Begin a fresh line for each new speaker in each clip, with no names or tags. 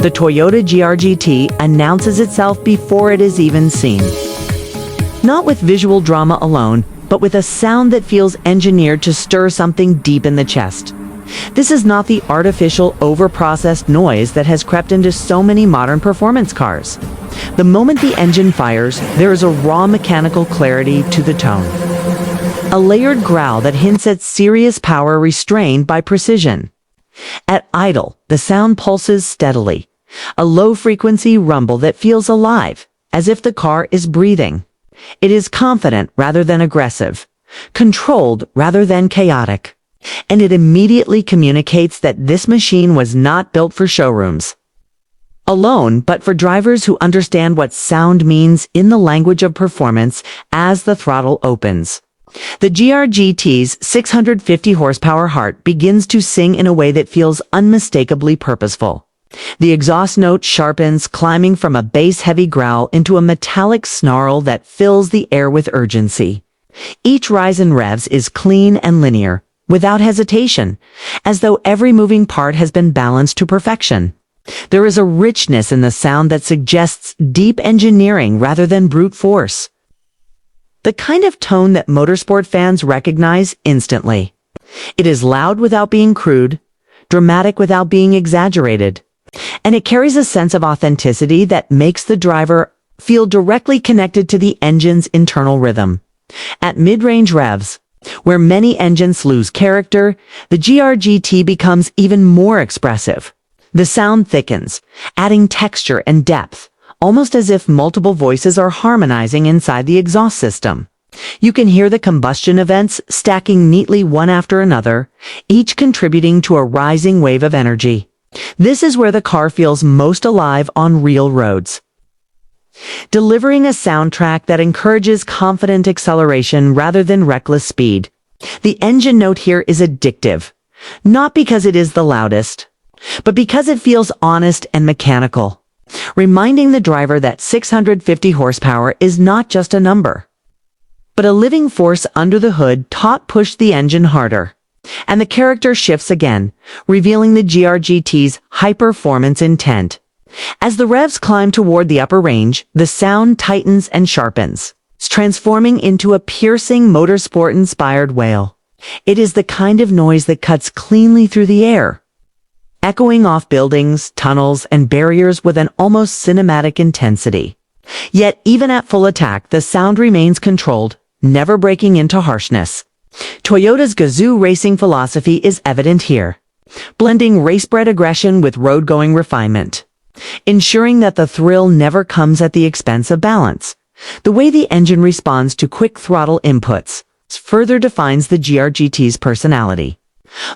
The Toyota GR-GT announces itself before it is even seen. Not with visual drama alone, but with a sound that feels engineered to stir something deep in the chest. This is not the artificial, over-processed noise that has crept into so many modern performance cars. The moment the engine fires, there is a raw mechanical clarity to the tone. A layered growl that hints at serious power restrained by precision. At idle, the sound pulses steadily, a low-frequency rumble that feels alive, as if the car is breathing. It is confident rather than aggressive, controlled rather than chaotic, and it immediately communicates that this machine was not built for showrooms alone, but for drivers who understand what sound means in the language of performance as the throttle opens. The GR-GT's 650 horsepower heart begins to sing in a way that feels unmistakably purposeful. The exhaust note sharpens, climbing from a bass-heavy growl into a metallic snarl that fills the air with urgency. Each rise in revs is clean and linear, without hesitation, as though every moving part has been balanced to perfection. There is a richness in the sound that suggests deep engineering rather than brute force. The kind of tone that motorsport fans recognize instantly. It is loud without being crude, dramatic without being exaggerated, and it carries a sense of authenticity that makes the driver feel directly connected to the engine's internal rhythm. At mid-range revs, where many engines lose character, the GR-GT becomes even more expressive. The sound thickens, adding texture and depth, almost as if multiple voices are harmonizing inside the exhaust system. You can hear the combustion events stacking neatly one after another, each contributing to a rising wave of energy. This is where the car feels most alive on real roads. Delivering a soundtrack that encourages confident acceleration rather than reckless speed. The engine note here is addictive, not because it is the loudest, but because it feels honest and mechanical, reminding the driver that 650 horsepower is not just a number, but a living force under the hood taught push the engine harder. And the character shifts again, revealing the GR-GT's high-performance intent. As the revs climb toward the upper range, the sound tightens and sharpens, transforming into a piercing motorsport-inspired wail. It is the kind of noise that cuts cleanly through the air, echoing off buildings, tunnels, and barriers with an almost cinematic intensity. Yet, even at full attack, the sound remains controlled, never breaking into harshness. Toyota's Gazoo racing philosophy is evident here, blending race-bred aggression with road-going refinement, ensuring that the thrill never comes at the expense of balance. The way the engine responds to quick throttle inputs further defines the GR-GT's personality.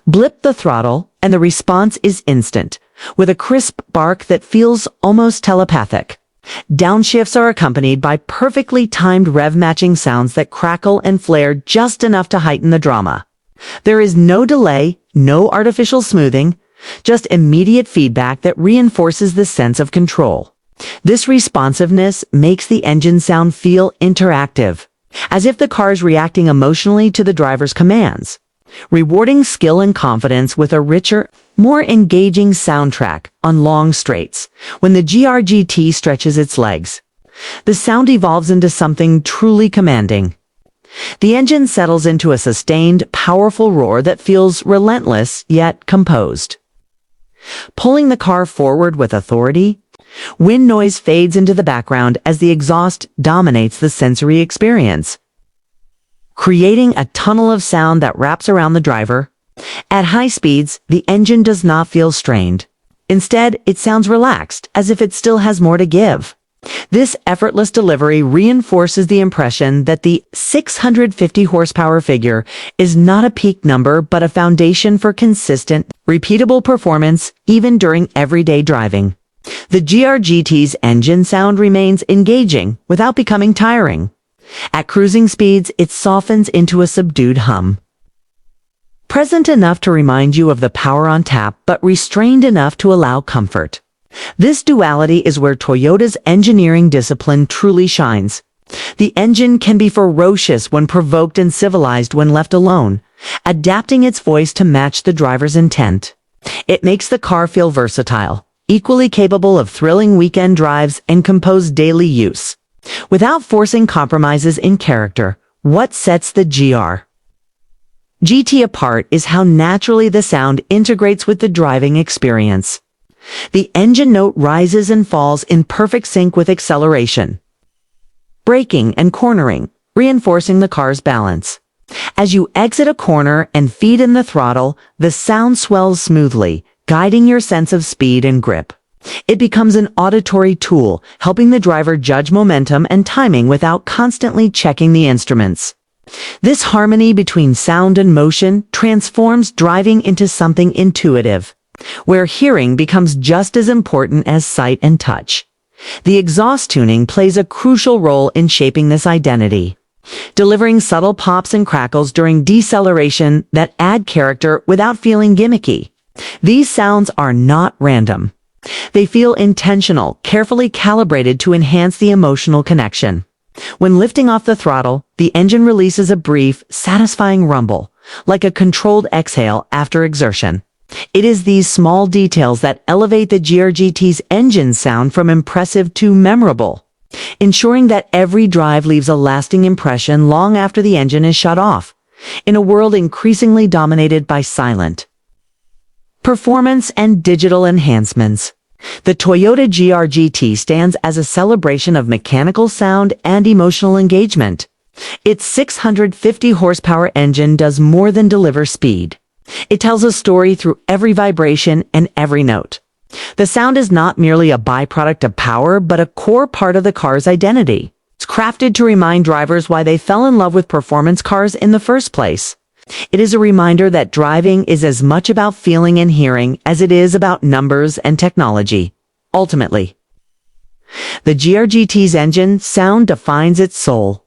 Blip the throttle, and the response is instant, with a crisp bark that feels almost telepathic. Downshifts are accompanied by perfectly timed rev-matching sounds that crackle and flare just enough to heighten the drama. There is no delay, no artificial smoothing, just immediate feedback that reinforces the sense of control. This responsiveness makes the engine sound feel interactive, as if the car is reacting emotionally to the driver's commands, rewarding skill and confidence with a richer, more engaging soundtrack on long straights. When the GR-GT stretches its legs, the sound evolves into something truly commanding. The engine settles into a sustained, powerful roar that feels relentless yet composed. Pulling the car forward with authority, wind noise fades into the background as the exhaust dominates the sensory experience, creating a tunnel of sound that wraps around the driver. At high speeds, the engine does not feel strained. Instead, it sounds relaxed, as if it still has more to give. This effortless delivery reinforces the impression that the 650 horsepower figure is not a peak number but a foundation for consistent, repeatable performance even during everyday driving. The GR-GT's engine sound remains engaging without becoming tiring. At cruising speeds, it softens into a subdued hum, present enough to remind you of the power on tap, but restrained enough to allow comfort. This duality is where Toyota's engineering discipline truly shines. The engine can be ferocious when provoked and civilized when left alone, adapting its voice to match the driver's intent. It makes the car feel versatile, equally capable of thrilling weekend drives and composed daily use. Without forcing compromises in character, what sets the GT apart is how naturally the sound integrates with the driving experience. The engine note rises and falls in perfect sync with acceleration, braking and cornering, reinforcing the car's balance. As you exit a corner and feed in the throttle, the sound swells smoothly, guiding your sense of speed and grip. It becomes an auditory tool, helping the driver judge momentum and timing without constantly checking the instruments. This harmony between sound and motion transforms driving into something intuitive, where hearing becomes just as important as sight and touch. The exhaust tuning plays a crucial role in shaping this identity, delivering subtle pops and crackles during deceleration that add character without feeling gimmicky. These sounds are not random. They feel intentional, carefully calibrated to enhance the emotional connection. When lifting off the throttle, the engine releases a brief, satisfying rumble, like a controlled exhale after exertion. It is these small details that elevate the GRGT's engine sound from impressive to memorable, ensuring that every drive leaves a lasting impression long after the engine is shut off, in a world increasingly dominated by silent performance and digital enhancements. The Toyota GRGT stands as a celebration of mechanical sound and emotional engagement. Its 650 horsepower engine does more than deliver speed. It tells a story through every vibration and every note. The sound is not merely a byproduct of power, but a core part of the car's identity. It's crafted to remind drivers why they fell in love with performance cars in the first place. It is a reminder that driving is as much about feeling and hearing as it is about numbers and technology. Ultimately, the GRGT's engine sound defines its soul.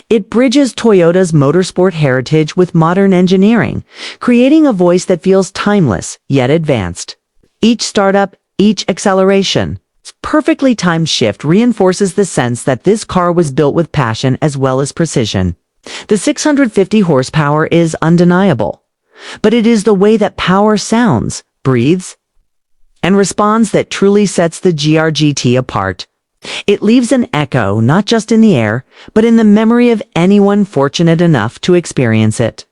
It bridges Toyota's motorsport heritage with modern engineering, creating a voice that feels timeless yet advanced. Each startup, each acceleration, perfectly timed shift reinforces the sense that this car was built with passion as well as precision. The 650 horsepower is undeniable, but it is the way that power sounds, breathes, and responds that truly sets the GRGT apart. It leaves an echo not just in the air, but in the memory of anyone fortunate enough to experience it.